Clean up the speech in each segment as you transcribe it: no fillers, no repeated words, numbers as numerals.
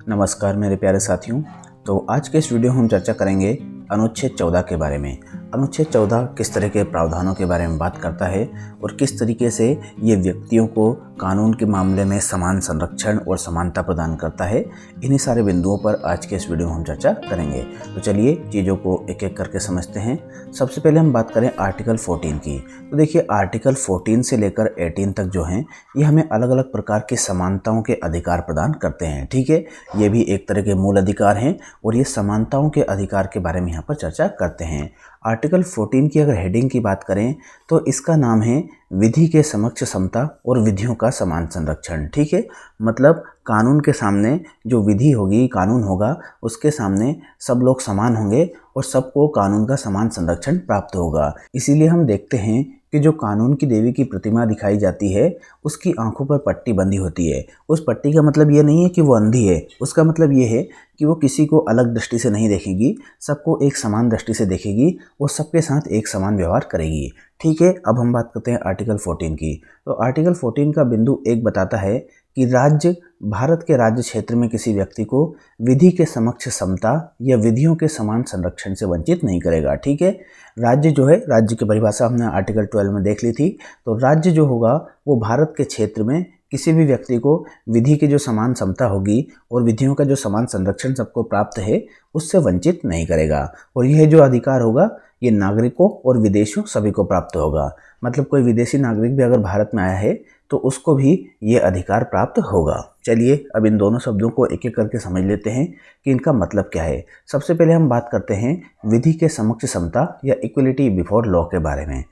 नमस्कार मेरे प्यारे साथियों। तो आज के इस वीडियो में हम चर्चा करेंगे अनुच्छेद 14 के बारे में। अनुच्छेद 14 किस तरह के प्रावधानों के बारे में बात करता है और किस तरीके से ये व्यक्तियों को कानून के मामले में समान संरक्षण और समानता प्रदान करता है। इन्हीं सारे बिंदुओं पर आज के इस वीडियो में हम चर्चा करेंगे। तो चलिए चीज़ों को एक एक करके समझते हैं। सबसे पहले हम बात करें आर्टिकल 14 की। तो देखिए आर्टिकल 14 से लेकर 18 तक जो हैं ये हमें अलग अलग प्रकार की समानताओं के अधिकार प्रदान करते हैं। ठीक है, ये भी एक तरह के मूल अधिकार हैं और ये समानताओं के अधिकार के बारे में यहाँ पर चर्चा करते हैं। आर्टिकल 14 की अगर हेडिंग की बात करें तो इसका नाम है विधि के समक्ष समता और विधियों का समान संरक्षण। ठीक है, मतलब कानून के सामने जो विधि होगी, कानून होगा, उसके सामने सब लोग समान होंगे और सबको कानून का समान संरक्षण प्राप्त होगा। इसीलिए हम देखते हैं कि जो कानून की देवी की प्रतिमा दिखाई जाती है उसकी आंखों पर पट्टी बंधी होती है। उस पट्टी का मतलब ये नहीं है कि वो अंधी है, उसका मतलब ये है कि वो किसी को अलग दृष्टि से नहीं देखेगी, सबको एक समान दृष्टि से देखेगी और सबके साथ एक समान व्यवहार करेगी। ठीक है, अब हम बात करते हैं आर्टिकल 14 की। तो आर्टिकल 14 का बिंदु 1 बताता है कि राज्य भारत के राज्य क्षेत्र में किसी व्यक्ति को विधि के समक्ष समता या विधियों के समान संरक्षण से वंचित नहीं करेगा। ठीक है, राज्य जो है, राज्य की परिभाषा हमने आर्टिकल 12 में देख ली थी। तो राज्य जो होगा वो भारत के क्षेत्र में किसी भी व्यक्ति को विधि की जो समान समता होगी और विधियों का जो समान संरक्षण सबको प्राप्त है उससे वंचित नहीं करेगा। और यह जो अधिकार होगा ये नागरिकों और विदेशियों सभी को प्राप्त होगा। मतलब कोई विदेशी नागरिक भी अगर भारत में आया है तो उसको भी ये अधिकार प्राप्त होगा। चलिए अब इन दोनों शब्दों को एक एक करके समझ लेते हैं कि इनका मतलब क्या है। सबसे पहले हम बात करते हैं विधि के समक्ष समता या इक्वलिटी बिफोर लॉ के बारे में।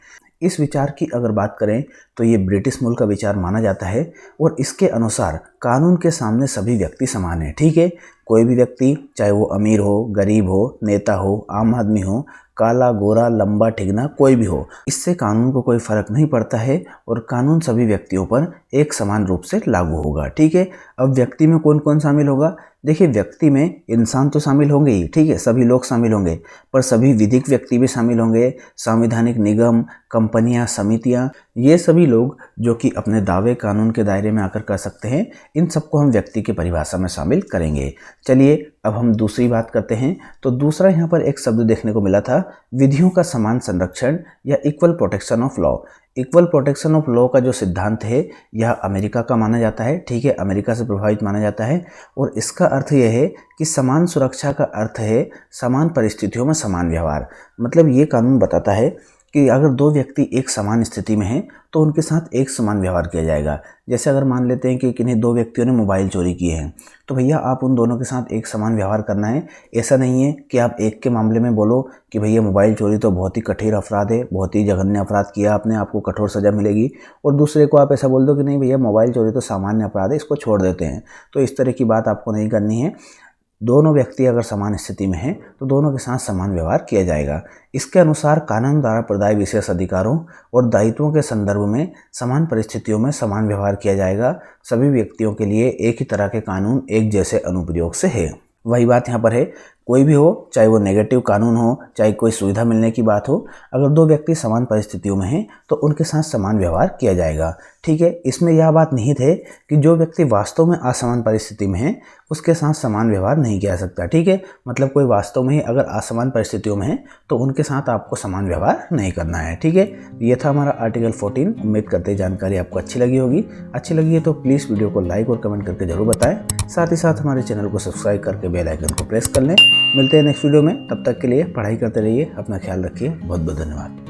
इस विचार की अगर बात करें तो ये ब्रिटिश मूल का विचार माना जाता है और इसके अनुसार कानून के सामने सभी व्यक्ति समान हैं। ठीक है, कोई भी व्यक्ति चाहे वो अमीर हो, गरीब हो, नेता हो, आम आदमी हो, काला गोरा लंबा ठिगना कोई भी हो, इससे कानून को कोई फर्क नहीं पड़ता है और कानून सभी व्यक्तियों पर एक समान रूप से लागू होगा। ठीक है, अब व्यक्ति में कौन कौन शामिल होगा? देखिए व्यक्ति में इंसान तो शामिल होंगे ही, ठीक है, सभी लोग शामिल होंगे, पर सभी विधिक व्यक्ति भी शामिल होंगे, संवैधानिक निगम, कंपनियां, समितियां, ये सभी लोग जो कि अपने दावे कानून के दायरे में आकर कर सकते हैं, इन सबको हम व्यक्ति की परिभाषा में शामिल करेंगे। चलिए अब हम दूसरी बात करते हैं। तो दूसरा यहाँ पर एक शब्द देखने को मिला था, विधियों का समान संरक्षण या equal protection of law. Equal protection of law का जो सिद्धांत है यह अमेरिका का माना जाता है। ठीक है, अमेरिका से प्रभावित माना जाता है और इसका अर्थ यह है कि समान सुरक्षा का अर्थ है समान परिस्थितियों में समान व्यवहार। मतलब ये कानून बताता है कि अगर दो व्यक्ति एक समान स्थिति में हैं तो उनके साथ एक समान व्यवहार किया जाएगा। जैसे अगर मान लेते हैं कि किन्हीं दो व्यक्तियों ने मोबाइल चोरी किए हैं तो भैया आप उन दोनों के साथ एक समान व्यवहार करना है। ऐसा नहीं है कि आप एक के मामले में बोलो कि भैया मोबाइल चोरी तो बहुत ही कठिन अपराध है, बहुत ही जघन्य अपराध किया आपने, आपको कठोर सजा मिलेगी, और दूसरे को आप ऐसा बोल दो कि नहीं भैया मोबाइल चोरी तो सामान्य अपराध है, इसको छोड़ देते हैं। तो इस तरह की बात आपको नहीं करनी है। दोनों व्यक्ति अगर समान स्थिति में हैं तो दोनों के साथ समान व्यवहार किया जाएगा। इसके अनुसार कानून द्वारा प्रदाय विशेष अधिकारों और दायित्वों के संदर्भ में समान परिस्थितियों में समान व्यवहार किया जाएगा। सभी व्यक्तियों के लिए एक ही तरह के कानून एक जैसे अनुप्रयोग से है। वही बात यहाँ पर है, कोई भी हो, चाहे वो नेगेटिव कानून हो, चाहे कोई सुविधा मिलने की बात हो, अगर दो व्यक्ति समान परिस्थितियों में हैं तो उनके साथ समान व्यवहार किया जाएगा। ठीक है, इसमें यह बात निहित है कि जो व्यक्ति वास्तव में असमान परिस्थिति में है उसके साथ समान व्यवहार नहीं किया जा सकता। ठीक है, मतलब कोई वास्तव में ही अगर असमान परिस्थितियों में है तो उनके साथ आपको समान व्यवहार नहीं करना है। ठीक है, ये था हमारा आर्टिकल 14। उम्मीद करते हैं जानकारी आपको अच्छी लगी होगी। अच्छी लगी है तो प्लीज़ वीडियो को लाइक और कमेंट करके जरूर बताएं। साथ ही साथ हमारे चैनल को सब्सक्राइब करके बेल आइकन को प्रेस कर लें। मिलते हैं नेक्स्ट वीडियो में, तब तक के लिए पढ़ाई करते रहिए, अपना ख्याल रखिए। बहुत बहुत धन्यवाद।